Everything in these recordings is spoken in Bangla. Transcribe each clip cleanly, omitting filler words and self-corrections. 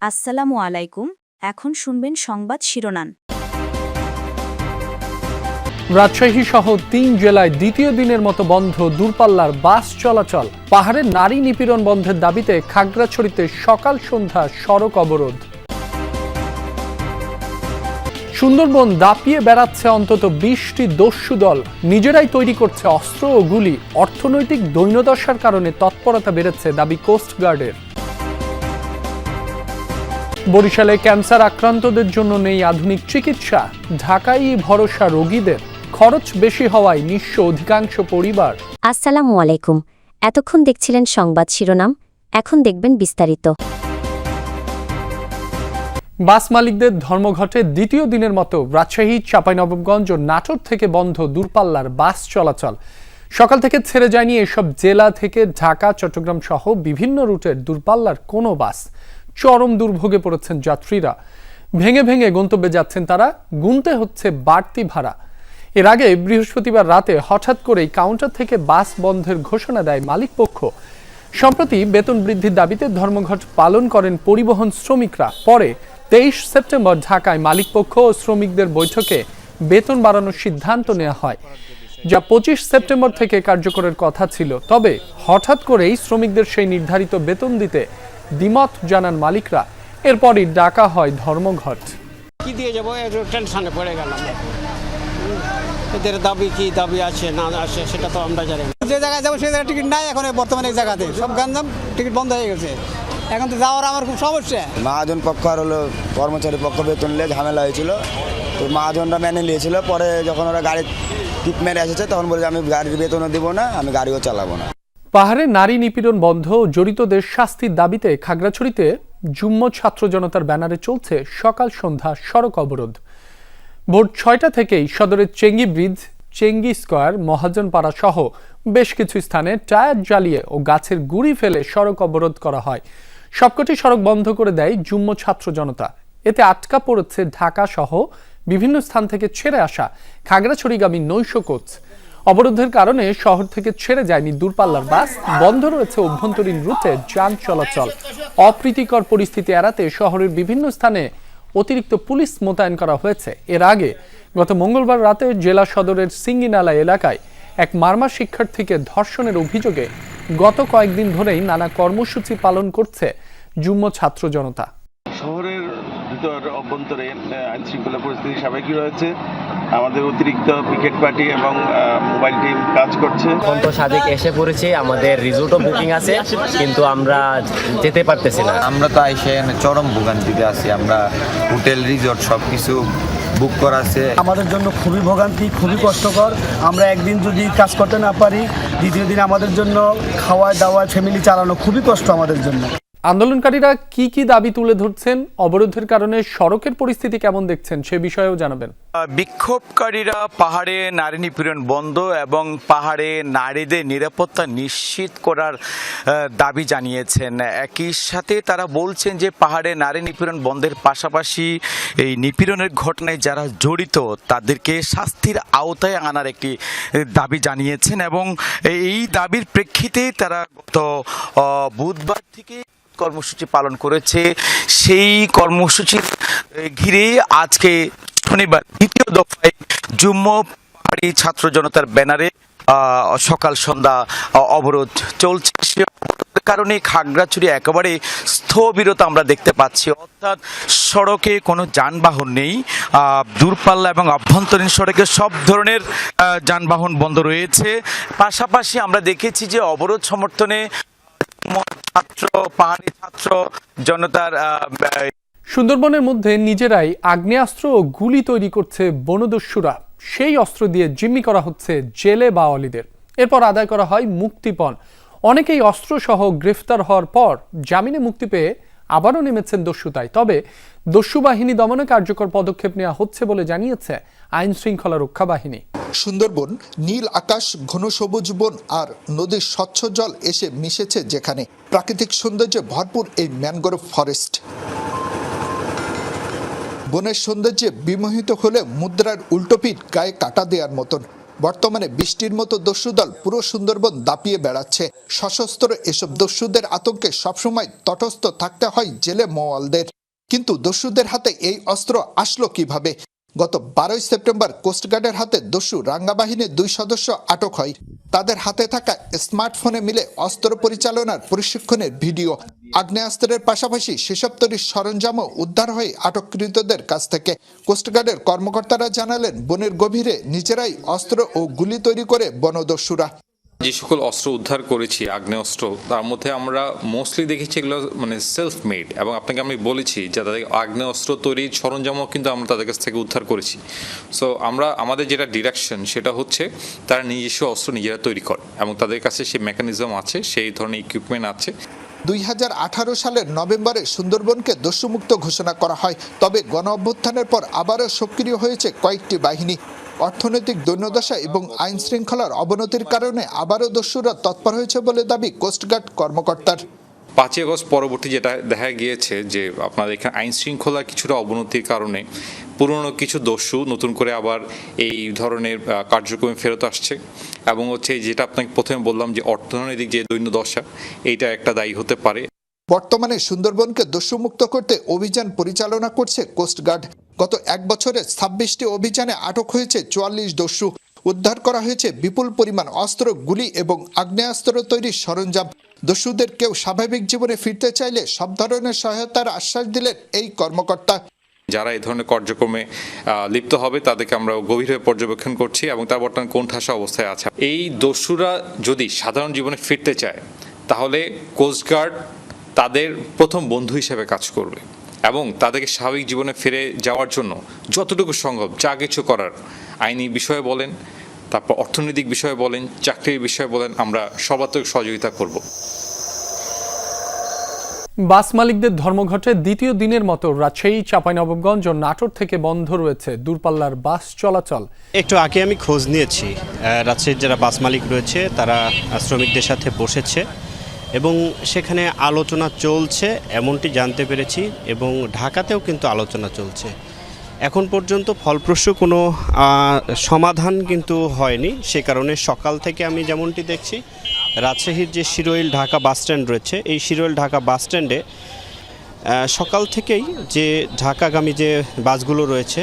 আসসালামু আলাইকুম। এখন শুনবেন সংবাদ শিরোনাম। রাজশাহী সহ ৩ জেলায় দ্বিতীয় দিনের মতো বন্ধ দূরপাল্লার বাস চলাচল। পাহাড়ে নারী নিপীড়ন বন্ধের দাবিতে খাগড়াছড়িতে সকাল সন্ধ্যা সড়ক অবরোধ। সুন্দরবন দাপিয়ে বেড়াচ্ছে অন্তত ২০টি দস্যু দল, নিজেরাই তৈরি করছে অস্ত্র ও গুলি। অর্থনৈতিক দৈন্যদশার কারণে তৎপরতা বেড়েছে দাবি কোস্টগার্ডের। বরিশালে ক্যান্সার আক্রান্তদের জন্য নেই আধুনিক চিকিৎসা, ঢাকায় ভরসা রোগীদের। খরচ বেশি হওয়ায় নিঃস্ব অধিকাংশ পরিবার। আসসালামু আলাইকুম। এতক্ষণ দেখছিলেন সংবাদ শিরোনাম, এখন দেখবেন বিস্তারিত। বাস মালিকদের ধর্মঘটে দ্বিতীয় দিনের মতো রাজশাহী, চাঁপাইনবাবগঞ্জ ও নাটোর থেকে বন্ধ দূরপাল্লার বাস চলাচল। সকাল থেকে ছেড়ে যায়নি এসব জেলা থেকে ঢাকা, চট্টগ্রাম সহ বিভিন্ন রুটের দূরপাল্লার কোনো বাস। চরম দুর্ভোগে পড়েছেন যাত্রীরা। ভেঙে ভেঙে গন্তব্যে যাচ্ছেন তারা, গুনতে হচ্ছে বাড়তি ভাড়া। এর আগে বৃহস্পতিবার রাতে হঠাৎ করেই কাউন্টার থেকে বাস বন্ধের ঘোষণা দেয় মালিকপক্ষ। সম্প্রতি বেতন বৃদ্ধির দাবিতে ধর্মঘট পালন করেন পরিবহন শ্রমিকরা। পরে ২৩ সেপ্টেম্বর ঢাকায় মালিকপক্ষ ও শ্রমিকদের বৈঠকে বেতন বাড়ানোর সিদ্ধান্ত নেওয়া হয়, যা ২৫ সেপ্টেম্বর থেকে কার্যকরের কথা ছিল। তবে হঠাৎ করেই শ্রমিকদের সেই নির্ধারিত বেতন দিতে দ্বিমত জানান মালিকরা। এরপরই ডাকা হয় ধর্মঘট। কি দিয়ে যাবো, একটু টেনশনে পড়ে গেলাম। এদের দাবি কি দাবি আছে না আছে সেটা তো আমরা জানি না। যে জায়গায় যাবো সেই জায়গায় টিকিট নাই এখন বর্তমানে। এই জায়গাতে সব গাঞ্জাম, টিকিট বন্ধ হয়ে গেছে। এখন তো যাওয়ার আমার খুব সমস্যা। মহাজন পক্ষ আর হলো কর্মচারী পক্ষ বেতন নিয়ে ঝামেলা হয়েছিল, তো মহাজনরা মেনে নিয়েছিল। পরে যখন ওরা গাড়ি টিপ মেরে এসেছে তখন বলে আমি গাড়ির বেতনও দিব না, আমি গাড়িও চালাবো না। পাহাড়ে নারী নিপীড়ন বন্ধ ও জড়িতদের শাস্তির দাবিতে খাগড়াছড়িতে যুগ্ম ছাত্র জনতার ব্যানারে চলছে সকাল সন্ধ্যা সড়ক অবরোধ। ভোর ৬টা থেকেই সদরের Changi bridge, Changi square, Mahajanpara সহ বেশ কিছু স্থানে টায়ার জ্বালিয়ে ও গাছের গুঁড়ি ফেলে সড়ক অবরোধ করা হয়। সবকটি সড়ক বন্ধ করে দেয় যুগ্ম ছাত্র জনতা। এতে আটকা পড়েছে ঢাকা সহ বিভিন্ন স্থান থেকে ছেড়ে আসা খাগড়াছড়িগামী নৈশ কোচ। অবরোধের কারণে শহর থেকে ছেড়ে যায়নি দূরপাল্লার বাস, বন্ধ রয়েছে অভ্যন্তরীণ রুটে যান চলাচল। অপ্রীতিকর পরিস্থিতি এড়াতে শহরের বিভিন্ন স্থানে অতিরিক্ত পুলিশ মোতায়েন করা হয়েছে। এর আগে গত মঙ্গলবার রাতে জেলা সদরের সিঙ্গিনালা এলাকায় এক মারমা শিক্ষার্থীকে ধর্ষণের অভিযোগে গত কয়েকদিন ধরেই নানা কর্মসূচি পালন করছে যুগ্ম ছাত্র জনতা। শহরের ভিতর অভ্যন্তরে আইন শৃঙ্খলা পরিস্থিতি স্বাভাবিক রয়েছে। আমাদের অতিরিক্ত পিকেট পার্টি এবং মোবাইল টিম কাজ করছে। এখন তো সাদেক এসে পড়েছে, আমাদের রিসোর্টও বুকিং আছে, কিন্তু আমরা যেতে পারতেছি না। আমরা তো আইসে চরম ভোগান্তিতে আছি। আমরা হোটেল, রিসোর্ট সব কিছু বুক করা আছে। আমাদের জন্য খুবই ভোগান্তি, খুবই কষ্টকর। আমরা একদিন যদি কাজ করতে না পারি, দ্বিতীয় দিন আমাদের জন্য খাওয়া দাওয়া, ফ্যামিলি চালানো খুবই কষ্ট আমাদের জন্য। আন্দোলনকারীরা কি কি দাবি তুলে ধরছেন, অবরোধের কারণে সড়কের পরিস্থিতি কেমন দেখছেন, সে বিষয়েও জানাবেন। বিক্ষোভকারীরা পাহাড়ে নারী নিপীড়ন বন্ধ এবং পাহাড়ে নারীদের নিরাপত্তা নিশ্চিত করার দাবি জানিয়েছেন। একই সাথে তারা বলছেন যে পাহাড়ে নারী নিপীড়ন বন্ধের পাশাপাশি এই নিপীড়নের ঘটনায় যারা জড়িত তাদেরকে শাস্তির আওতায় আনার একটি দাবি জানিয়েছেন। এবং এই দাবির প্রেক্ষিতে তারা গত বুধবার থেকে কর্মসূচি পালন করেছে। সেই কর্মসূচির ঘিরে আজকে শনিবার দ্বিতীয় দফায় যুগ্ম পাহাড়ি ছাত্র জনতার ব্যানারে সকাল সন্ধ্যা অবরোধ চলছে। সে অবরোধের কারণে খাগড়াছড়ি একেবারে স্থবিরতা আমরা দেখতে পাচ্ছি, অর্থাৎ সড়কে কোনো যানবাহন নেই। দূরপাল্লা এবং আভ্যন্তরীণ সড়কে সব ধরনের যানবাহন বন্ধ রয়েছে। পাশাপাশি আমরা দেখেছি যে অবরোধ সমর্থনে পাহাড়ি ছাত্র জনতার সুন্দরবনের মধ্যে নিজেরাই আগ্নেয়াস্ত্র ও গুলি তৈরি করছে বনদস্যুরা। সেই অস্ত্র দিয়ে জিম্মি করা হচ্ছে জেলে বাওয়ালিদের। এরপর আদায় করা হয় মুক্তিপণ। অনেকেই অস্ত্র সহ গ্রেফতার হওয়ার পর জামিনে মুক্তি পেয়ে আবারও নেমেছেন দস্যুতায়। তবে দস্যু বাহিনী দমনে কার্যকর পদক্ষেপ নেওয়া হচ্ছে বলে জানিয়েছে আইন শৃঙ্খলা রক্ষা বাহিনী। সুন্দরবন নীল আকাশ, ঘন সবুজ বন আর নদীর স্বচ্ছ জল এসে মিশেছে যেখানে, প্রাকৃতিক সৌন্দর্যে ভরপুর এই ম্যানগ্রোভ ফরেস্ট। বনের সৌন্দর্যে বিমোহিত হলে মুদ্রার উল্টোপিঠ গায়ে কাটা দেওয়ার মতন। বর্তমানে বৃষ্টির মতো দস্যুদল পুরো সুন্দরবন দাপিয়ে বেড়াচ্ছে। সশস্ত্র এসব দস্যুদের আতঙ্কে সবসময় তটস্থ থাকতে হয় জেলে মওয়ালদের। কিন্তু দস্যুদের হাতে এই অস্ত্র আসলো কিভাবে? গত 12 সেপ্টেম্বর কোস্টগার্ডের হাতে দস্যু রাঙ্গা বাহিনীর 2 সদস্য আটক হয়। তাদের হাতে থাকা স্মার্টফোনে মিলে অস্ত্র পরিচালনার প্রশিক্ষণের ভিডিও। আগ্নেয়াস্ত্রের পাশাপাশি সেসব তৈরির সরঞ্জামও উদ্ধার হয় আটককৃতদের কাছ থেকে। কোস্টগার্ডের কর্মকর্তারা জানালেন, বনের গভীরে নিজেরাই অস্ত্র ও গুলি তৈরি করে বনদস্যুরা। যে সকল অস্ত্র উদ্ধার করেছি আগ্নেয়াস্ত্র, তার মধ্যে আমরা মোস্টলি দেখেছি এগুলো সেলফ মেড, এবং আপনাকে আমি বলেছি যে তাদের আগ্নেয়াস্ত্র তৈরির সরঞ্জামও কিন্তু আমরা তাদের কাছ থেকে উদ্ধার করেছি। সো আমাদের যেটা ডিরেকশন সেটা হচ্ছে তারা নিজস্ব অস্ত্র নিজেরা তৈরি করে, এবং তাদের কাছে সেই মেকানিজম আছে, সেই ধরনের ইকুইপমেন্ট আছে। 2018 সালের নভেম্বরে সুন্দরবনকে দস্যুমুক্ত ঘোষণা করা হয়। তবে গণ অভ্যুত্থানের পর আবারও সক্রিয় হয়েছে কয়েকটি বাহিনী। অর্থনৈতিক দৈন্যদশা এবং আইন শৃঙ্খলার অবনতির কারণে আবারও দস্যুরা তৎপর হয়েছে বলে দাবি কোস্টগার্ড কর্মকর্তার। 5 আগস্ট পরবর্তী যেটা দেখা গিয়েছে যে আপনাদের এখানে আইন শৃঙ্খলার কিছুটা অবনতির কারণে পুরনো কিছু দস্যু নতুন করে আবার এই ধরনের কার্যক্রমে ফেরত আসছে, এবং হচ্ছে যেটা আপনাকে প্রথমে বললাম যে অর্থনৈতিক যে দৈন্যদশা, এইটা একটা দায়ী হতে পারে। বর্তমানে সুন্দরবনকে দস্যুমুক্ত করতে অভিযান পরিচালনা করছে কোস্টগার্ড। গত 1 বছরে 26টি অভিযানে আটক হয়েছে 44 দস্যু। উদ্ধার করা হয়েছে বিপুল পরিমাণ অস্ত্র, গুলি এবং আগ্নেয়াস্ত্র তৈরির সরঞ্জাম। দস্যুদের কেউ স্বাভাবিক জীবনে ফিরতে চাইলে সব ধরনের সহায়তার আশ্বাস দিলেন এই কর্মকর্তা। যারা এই ধরনের কার্যক্রমে লিপ্ত হবে তাদেরকে আমরা গভীরভাবে পর্যবেক্ষণ করছি, এবং তার বর্তমানে কোণঠাসা অবস্থায় আছে। এই দস্যুরা যদি সাধারণ জীবনে ফিরতে চায় তাহলে কোস্টগার্ড তাদের প্রথম বন্ধু হিসেবে কাজ করবে, এবং তাদেরকে স্বাভাবিক জীবনে ফিরে যাওয়ার জন্য যতটুকু সম্ভব যা কিছু করার, আইনি বিষয়ে বলেন, তারপর অর্থনৈতিক বিষয়ে বলেন, চাকরির বিষয়ে বলেন, আমরা সর্বাত্মক সহযোগিতা করব। বাস মালিকদের ধর্মঘটে দ্বিতীয় দিনের মতো রাজশাহী, চাঁপাইনবাবগঞ্জ ও নাটোর থেকে বন্ধ রয়েছে দূরপাল্লার বাস চলাচল। একটু আগে আমি খোঁজ নিয়েছি, রাজশাহীর যারা বাস মালিক রয়েছে তারা শ্রমিকদের সাথে বসেছে এবং সেখানে আলোচনা চলছে এমনটি জানতে পেরেছি, এবং ঢাকাতেও কিন্তু আলোচনা চলছে। এখন পর্যন্ত ফলপ্রসূ কোনো সমাধান কিন্তু হয়নি। সে কারণে সকাল থেকে আমি যেমনটি দেখছি, রাজশাহীর যে শিরোইল ঢাকা বাস স্ট্যান্ড রয়েছে, এই শিরোইল ঢাকা বাস স্ট্যান্ডে সকাল থেকেই যে ঢাকাগামী যে বাসগুলো রয়েছে,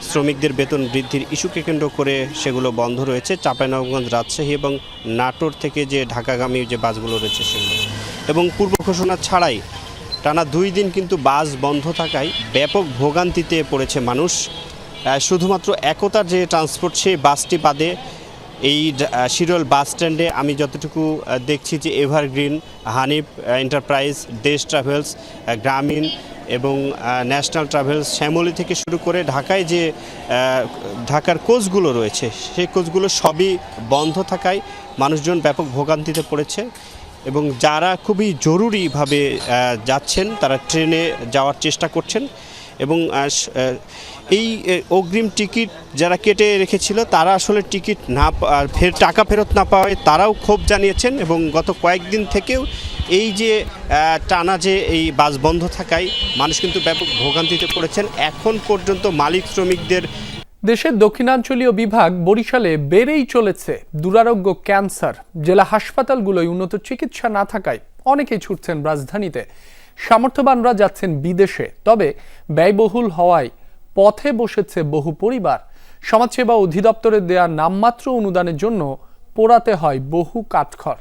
শ্রমিকদের বেতন বৃদ্ধির ইস্যুকে কেন্দ্র করে সেগুলো বন্ধ রয়েছে। চাঁপাইনবাবগঞ্জ, রাজশাহী এবং নাটোর থেকে যে ঢাকাগামী যে বাসগুলো রয়েছে সেগুলো, এবং পূর্ব ঘোষণা ছাড়াই টানা 2 দিন কিন্তু বাস বন্ধ থাকায় ব্যাপক ভোগান্তিতে পড়েছে মানুষ। শুধুমাত্র একতার যে ট্রান্সপোর্ট, সেই বাসটি বাদে এই শিরোইল বাস স্ট্যান্ডে আমি যতটুকু দেখছি যে এভারগ্রিন, হানিফ এন্টারপ্রাইজ, দেশ ট্রাভেলস, গ্রামীণ এবং ন্যাশনাল ট্রাভেলস, শ্যামলী থেকে শুরু করে ঢাকায় যে ঢাকার কোচগুলো রয়েছে, সেই কোচগুলো সবই বন্ধ থাকায় মানুষজন ব্যাপক ভোগান্তিতে পড়েছে। এবং যারা খুবই জরুরিভাবে যাচ্ছেন তারা ট্রেনে যাওয়ার চেষ্টা করছেন, এবং এই অগ্রিম টিকিট যারা কেটে রেখেছিল তারা আসলে টিকিট না টাকা ফেরত না পাওয়ায় তারাও ক্ষোভ জানিয়েছেন। এবং গত কয়েকদিন থেকেও এই যে টানা যে এই বাস বন্ধ থাকায় মানুষ কিন্তু ব্যাপক ভোগান্তিতে পড়েছেন। এখন পর্যন্ত মালিক শ্রমিকদের দেশের দক্ষিণাঞ্চলীয় বিভাগ বরিশালে বেড়েই চলেছে দুরারোগ্য ক্যান্সার। জেলা হাসপাতালগুলোয় উন্নত চিকিৎসা না থাকায় অনেকেই ছুটছেন রাজধানীতে, সামর্থ্যবানরা যাচ্ছেন বিদেশে। তবে ব্যয়বহুল হওয়ায় পথে বসেছে বহু পরিবার। সমাজসেবা অধিদপ্তরের দেয়া নামমাত্র অনুদানের জন্য পোড়াতে হয় বহু কাঠখড়।